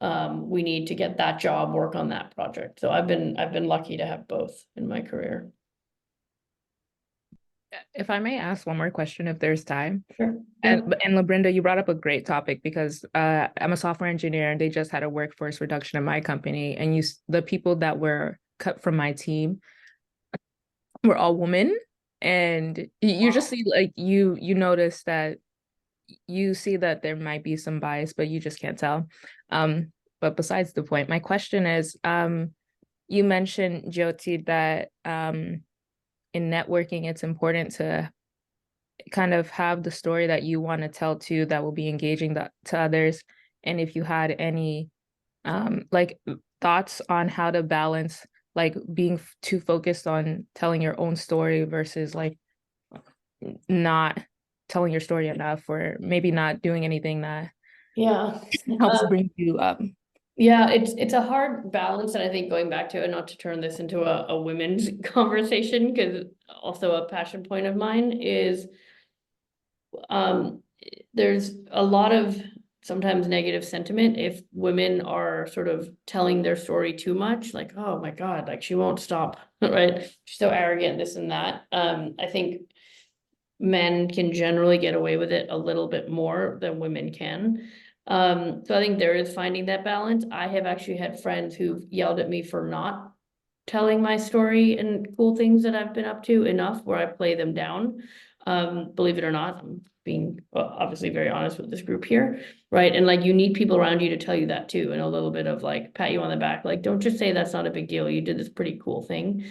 We need to get that job, work on that project. So I've been lucky to have both in my career. If I may ask one more question, if there's time. Sure. And LaBrinda, you brought up a great topic because I'm a software engineer and they just had a workforce reduction in my company. And the people that were cut from my team were all women. And you just see, like, you notice that you see that there might be some bias, but you just can't tell. But besides the point, my question is, you mentioned, Jyoti, that in networking, it's important to kind of have the story that you want to tell too, that will be engaging to others. And if you had any like thoughts on how to balance like being too focused on telling your own story versus like not telling your story enough, or maybe not doing anything that helps bring you up. Yeah, it's a hard balance, and I think going back to it, not to turn this into a women's conversation, because also a passion point of mine is there's a lot of sometimes negative sentiment if women are sort of telling their story too much, like, oh my God, like she won't stop, right? She's so arrogant, this and that. I think men can generally get away with it a little bit more than women can. So I think there is finding that balance. I have actually had friends who've yelled at me for not telling my story and cool things that I've been up to enough where I play them down. Believe it or not, I'm being obviously very honest with this group here, right? And like, you need people around you to tell you that too, and a little bit of like pat you on the back, like, don't just say that's not a big deal, you did this pretty cool thing.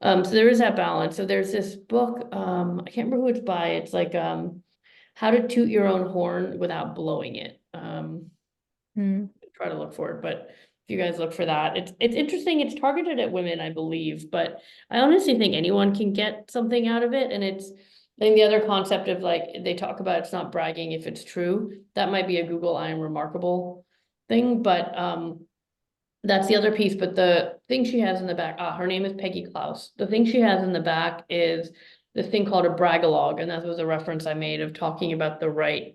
So there is that balance. So there's this book, I can't remember who it's by. It's like How to Toot Your Own Horn Without Blowing It. Try to look for it, but if you guys look for that, it's interesting. It's targeted at women, I believe, but I honestly think anyone can get something out of it. And it's, I think the other concept of like, they talk about it's not bragging if it's true. That might be a Google I am remarkable thing, but that's the other piece. But the thing she has in the back, her name is Peggy Klaus. The thing she has in the back is this thing called a bragalogue, and that was a reference I made of talking about the right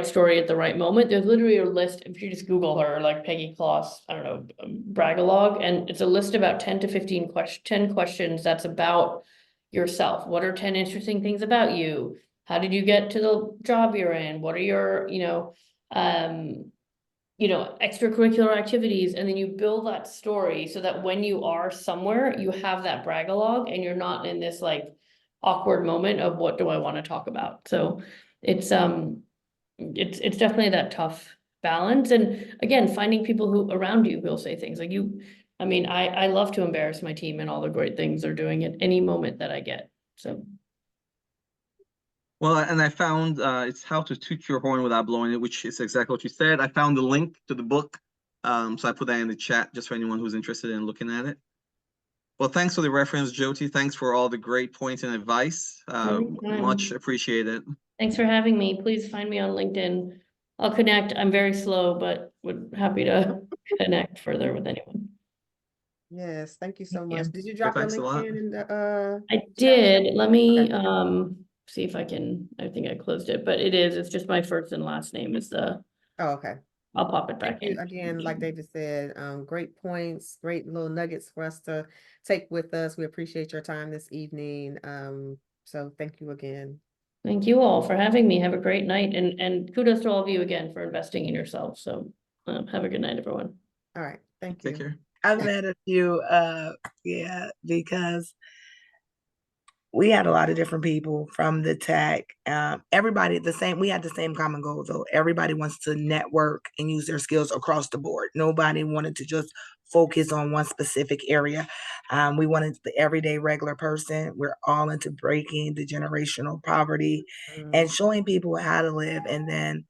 story at the right moment. There's literally a list, if you just Google her, like Peggy Klaus, I don't know, bragalogue, and it's a list about 10 to 15 10 questions that's about yourself. What are 10 interesting things about you? How did you get to the job you're in? What are your, extracurricular activities? And then you build that story so that when you are somewhere, you have that bragalogue and you're not in this like awkward moment of what do I want to talk about? So it's it's definitely that tough balance. And again, finding people who around you who'll say things like you. I mean, I love to embarrass my team and all the great things they're doing at any moment that I get. So. Well, and I found it's How to Toot Your Horn Without Blowing It, which is exactly what you said. I found the link to the book. So I put that in the chat just for anyone who's interested in looking at it. Well, thanks for the reference, Jyoti. Thanks for all the great points and advice. Much appreciated. Thanks for having me. Please find me on LinkedIn. I'll connect. I'm very slow, but would happy to connect further with anyone. Yes, thank you so Thank much. you. Did you drop your Thanks a lot. LinkedIn in the I did. Let me see if I can. I think I closed it, but it's just my first and last name is the. Oh, okay. I'll pop it Thank back you in. again, like David said, great points, great little nuggets for us to take with us. We appreciate your time this evening. So thank you again. Thank you all for having me. Have a great night, and kudos to all of you again for investing in yourself. So have a good night, everyone. All right, thank you. Take care. I've met a few, because we had a lot of different people from the tech. Everybody we had the same common goal. So everybody wants to network and use their skills across the board. Nobody wanted to just focus on one specific area. We wanted the everyday regular person. We're all into breaking the generational poverty and showing people how to live. And then,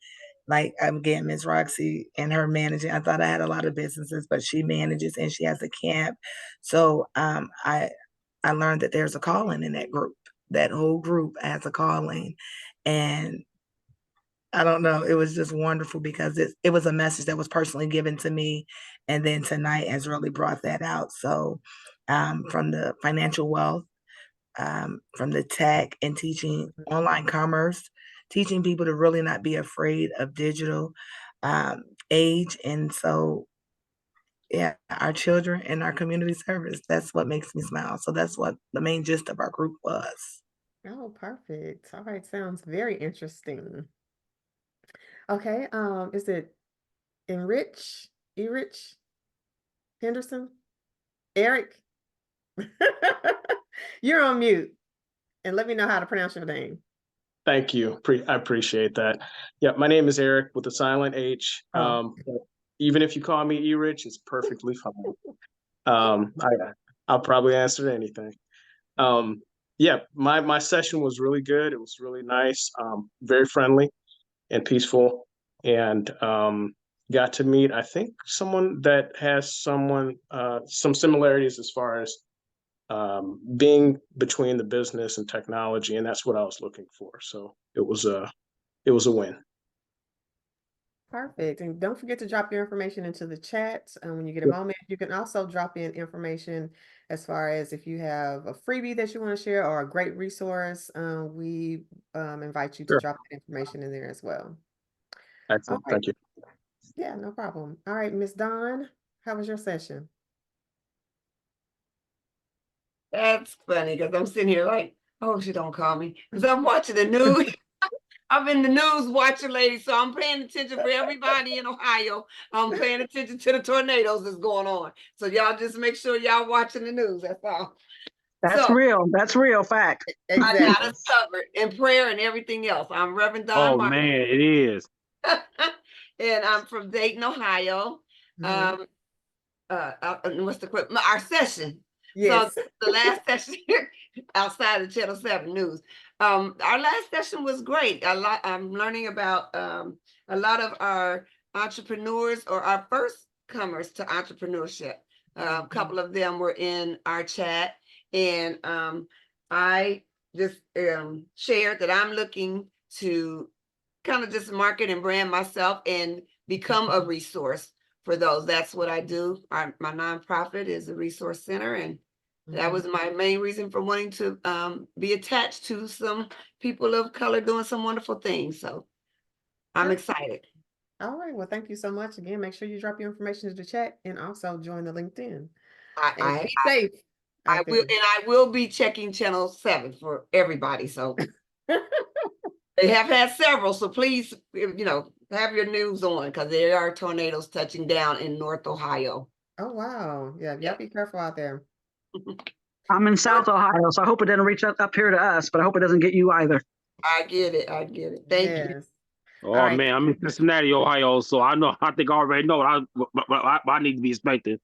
like, again, Miss Roxy and her managing, I thought I had a lot of businesses, but she manages and she has a camp. So I learned that there's a calling in that group. That whole group has a calling. And I don't know, it was just wonderful because it was a message that was personally given to me. And then tonight has really brought that out. So from the financial wealth, from the tech and teaching online commerce, teaching people to really not be afraid of digital age. And so yeah, our children and our community service. That's what makes me smile. So that's what the main gist of our group was. Oh, perfect. All right, sounds very interesting. Okay, is it Erich Henderson? Eric? You're on mute. And let me know how to pronounce your name. Thank you. I appreciate that. Yeah, my name is Eric with a silent H. Even if you call me Erich, it's perfectly fine. I'll probably answer anything. Yeah, my session was really good. It was really nice, very friendly and peaceful, and got to meet, I think, someone that has some similarities as far as being between the business and technology, and that's what I was looking for. So it was a win. Perfect. And don't forget to drop your information into the chat when you get a moment. You can also drop in information as far as if you have a freebie that you want to share or a great resource. We invite you to drop that information in there as well. Excellent. All right. Thank you. Yeah, no problem. All right, Miss Dawn, how was your session? That's funny because I'm sitting here like, oh, she don't call me because I'm watching the news. I'm in the news watching, lady, so I'm paying attention for everybody in Ohio. I'm paying attention to the tornadoes that's going on. So y'all just make sure y'all watching the news. That's all. That's real. That's real fact. Exactly. I got us covered in prayer and everything else. I'm Reverend Don Martin. Man, it is. And I'm from Dayton, Ohio. What's our session? Yes. So the last session here outside of Channel 7 News. Our last session was great. I'm learning about a lot of our entrepreneurs or our first comers to entrepreneurship. A couple of them were in our chat, and I just shared that I'm looking to kind of just market and brand myself and become a resource for those. That's what I do. My nonprofit is a resource center, and that was my main reason for wanting to be attached to some people of color doing some wonderful things. So I'm excited. All right. Well, thank you so much. Again, make sure you drop your information in the chat and also join the LinkedIn. Be safe. I will, and I will be checking Channel 7 for everybody. So they have had several. So please, have your news on because there are tornadoes touching down in North Ohio. Oh, wow. Yeah. Y'all be careful out there. I'm in South Ohio, so I hope it doesn't reach up here to us, but I hope it doesn't get you either. I get it. Thank you. Oh right. man, I'm in Cincinnati, Ohio, so I think I already know what I need to be expecting.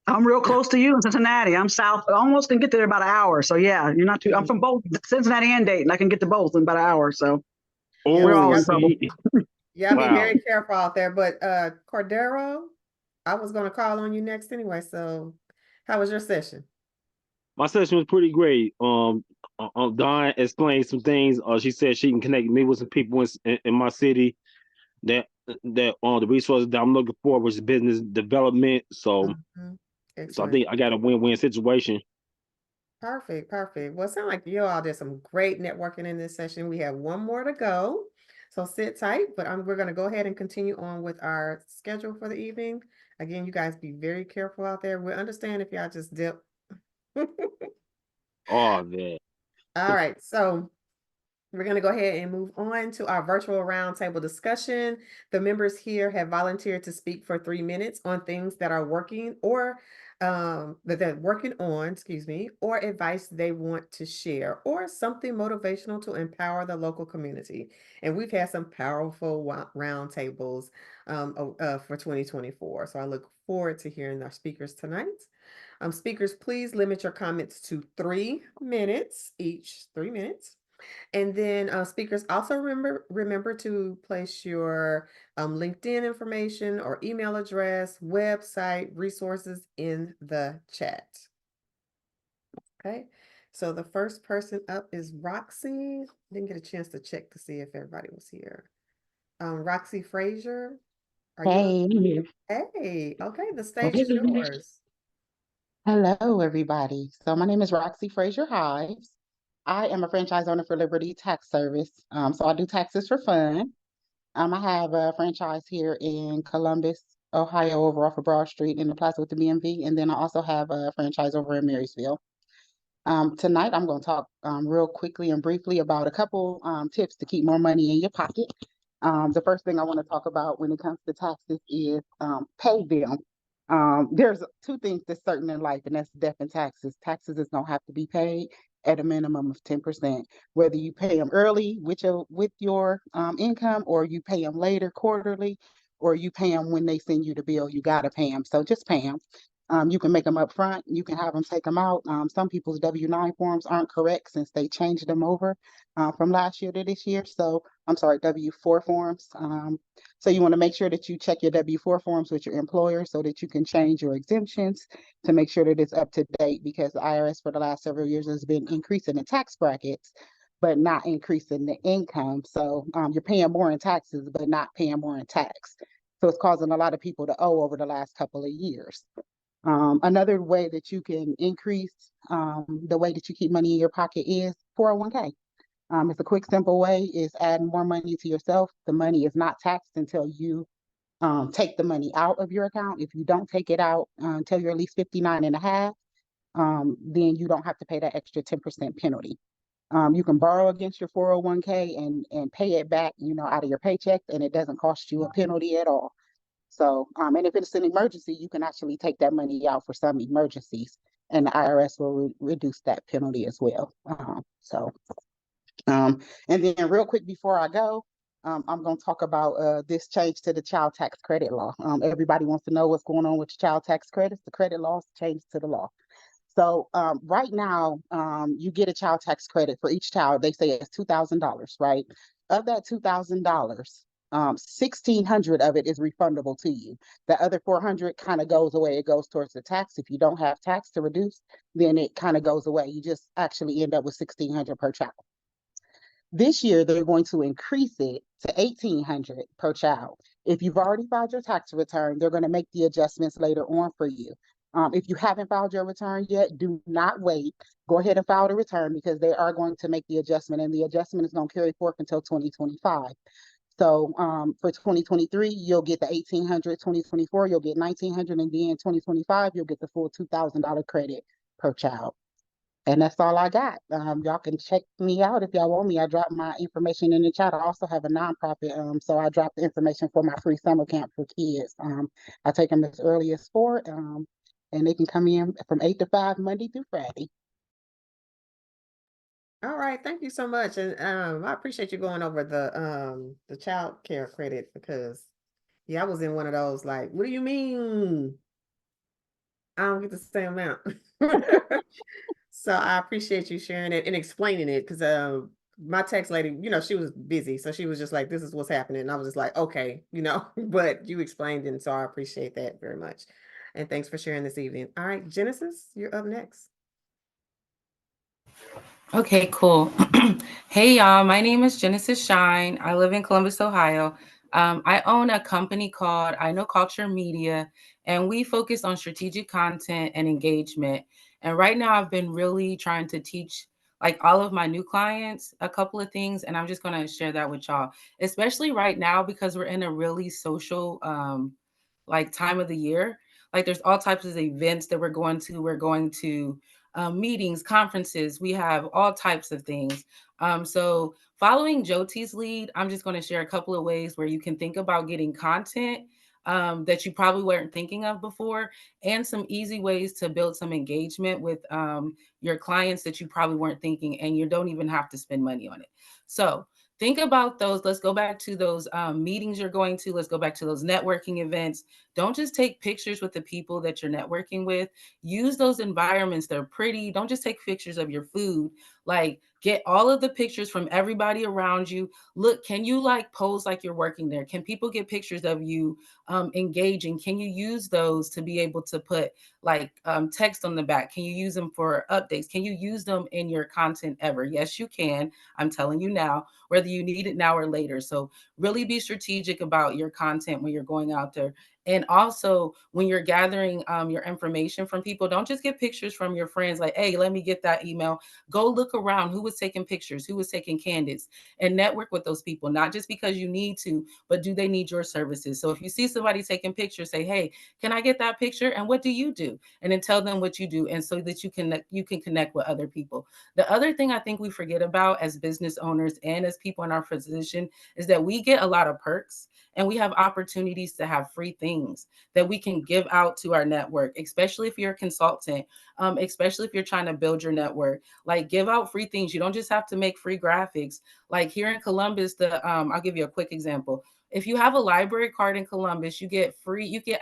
I'm real close to you in Cincinnati. I'm south, almost can get there in about an hour. So yeah, you're not too. I'm from both Cincinnati and Dayton. I can get to both in about an hour. So we're all Oh, in trouble. Y'all be wow. very careful out there. But Cordero, I was gonna call on you next anyway. So how was your session? My session was pretty great. Dawn explained some things. She said she can connect me with some people in my city that the resources that I'm looking for, which is business development. So I Excellent. think I got a win-win situation. Perfect, perfect. Well, it sounds like you all did some great networking in this session. We have one more to go. So sit tight, but we're going to go ahead and continue on with our schedule for the evening. Again, you guys be very careful out there. We understand if y'all just dip. Oh man. All right, so we're going to go ahead and move on to our virtual roundtable discussion. The members here have volunteered to speak for 3 minutes on things that are working or that they're working on, excuse me, or advice they want to share or something motivational to empower the local community. And we've had some powerful roundtables for 2024. So I look forward to hearing our speakers tonight. Speakers, please limit your comments to 3 minutes each, 3 minutes. And then speakers also remember to place your LinkedIn information or email address, website, resources in the chat. Okay, so the first person up is Roxy. Didn't get a chance to check to see if everybody was here. Roxy Frazier, are you? Hey, okay, the stage is yours. Hello, everybody. So my name is Roxy Frazier Hives. I am a franchise owner for Liberty Tax Service. So I do taxes for fun. I have a franchise here in Columbus, Ohio, over off of Broad Street in the plaza with the BMV. And then I also have a franchise over in Marysville. Tonight, I'm going to talk real quickly and briefly about a couple tips to keep more money in your pocket. The first thing I want to talk about when it comes to taxes is pay them. There's 2 things that's certain in life, and that's death and taxes. Taxes is going to have to be paid at a minimum of 10%, whether you pay them early with your income, or you pay them later quarterly, or you pay them when they send you the bill. You got to pay them. So just pay them. You can make them up front. You can have them take them out. Some people's W-9 forms aren't correct since they changed them over from last year to this year. So I'm sorry, W-4 forms. So you want to make sure that you check your W-4 forms with your employer so that you can change your exemptions to make sure that it's up to date, because the IRS for the last several years has been increasing the tax brackets, but not increasing the income. So you're paying more in taxes, but not paying more in tax. So it's causing a lot of people to owe over the last couple of years. Another way that you can increase the way that you keep money in your pocket is 401k. It's a quick, simple way is adding more money to yourself. The money is not taxed until you take the money out of your account. If you don't take it out until you're at least 59 and a half, then you don't have to pay that extra 10% penalty. You can borrow against your 401k and pay it back, out of your paycheck, and it doesn't cost you a penalty at all. So, and if it's an emergency, you can actually take that money out for some emergencies, and the IRS will reduce that penalty as well. And then real quick before I go, I'm going to talk about this change to the child tax credit law. Everybody wants to know what's going on with the child tax credits. The credit laws changed to the law. So right now, you get a child tax credit for each child. They say it's $2,000, right? Of that $2,000, $1,600 of it is refundable to you. The other $400 kind of goes away. It goes towards the tax. If you don't have tax to reduce, then it kind of goes away. You just actually end up with $1,600 per child. This year, they're going to increase it to $1,800 per child. If you've already filed your tax return, they're going to make the adjustments later on for you. If you haven't filed your return yet, do not wait. Go ahead and file the return, because they are going to make the adjustment, and the adjustment is going to carry forth until 2025. So for 2023, you'll get the $1,800. 2024, you'll get $1,900, and then 2025, you'll get the full $2,000 credit per child. And that's all I got. Y'all can check me out if y'all want me. I dropped my information in the chat. I also have a nonprofit, so I dropped the information for my free summer camp for kids. I take them as early as 4, and they can come in from 8 to 5 Monday through Friday. All right, thank you so much. And I appreciate you going over the child care credit because yeah, I was in one of those like, what do you mean? I don't get the same amount. So I appreciate you sharing it and explaining it because my text lady, she was busy. So she was just like, this is what's happening. And I was just like, okay, but you explained it. And so I appreciate that very much. And thanks for sharing this evening. All right, Genesis, you're up next. Okay, cool. Hey, y'all. My name is Genesis Shine. I live in Columbus, Ohio. I own a company called I Know Culture Media, and we focus on strategic content and engagement. And right now, I've been really trying to teach like all of my new clients a couple of things, and I'm just going to share that with y'all, especially right now because we're in a really social like time of the year. Like there's all types of events that we're going to. We're going to meetings, conferences. We have all types of things. So following Jyoti's lead, I'm just going to share a couple of ways where you can think about getting content that you probably weren't thinking of before, and some easy ways to build some engagement with your clients that you probably weren't thinking, and you don't even have to spend money on it. So think about those. Let's go back to those meetings you're going to. Let's go back to those networking events. Don't just take pictures with the people that you're networking with. Use those environments. They're pretty. Don't just take pictures of your food. Like get all of the pictures from everybody around you. Look, can you like pose like you're working there? Can people get pictures of you engaging? Can you use those to be able to put like text on the back? Can you use them for updates? Can you use them in your content ever? Yes, you can. I'm telling you now, whether you need it now or later. So really be strategic about your content when you're going out there. And also, when you're gathering your information from people, don't just get pictures from your friends like, hey, let me get that email. Go look around who was taking pictures, who was taking candidates, and network with those people, not just because you need to, but do they need your services? So if you see somebody taking pictures, say, hey, can I get that picture? And what do you do? And then tell them what you do. And so that you can connect with other people. The other thing I think we forget about as business owners and as people in our position is that we get a lot of perks. And we have opportunities to have free things that we can give out to our network, especially if you're a consultant, especially if you're trying to build your network. Like give out free things. You don't just have to make free graphics. Like here in Columbus, I'll give you a quick example. If you have a library card in Columbus, you get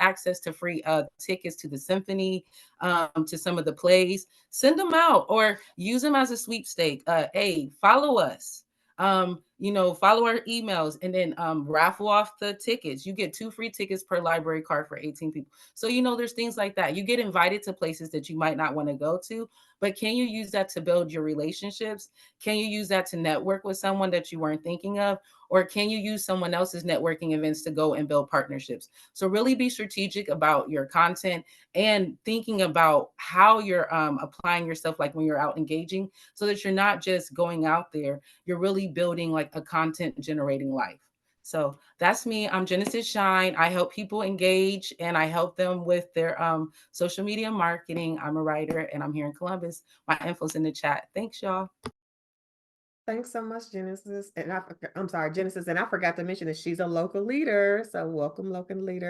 access to free tickets to the symphony, to some of the plays. Send them out or use them as a sweepstake. Hey, follow us. Follow our emails and then raffle off the tickets. You get 2 free tickets per library card for 18 people. So, there's things like that. You get invited to places that you might not want to go to, but can you use that to build your relationships? Can you use that to network with someone that you weren't thinking of? Or can you use someone else's networking events to go and build partnerships? So really be strategic about your content and thinking about how you're applying yourself, like when you're out engaging, so that you're not just going out there, you're really building like a content generating life. So that's me. I'm Genesis Shine. I help people engage and I help them with their social media marketing. I'm a writer and I'm here in Columbus. My info's in the chat. Thanks, y'all. Thanks so much, Genesis. And I'm sorry, Genesis. And I forgot to mention that she's a local leader. So welcome, local leader.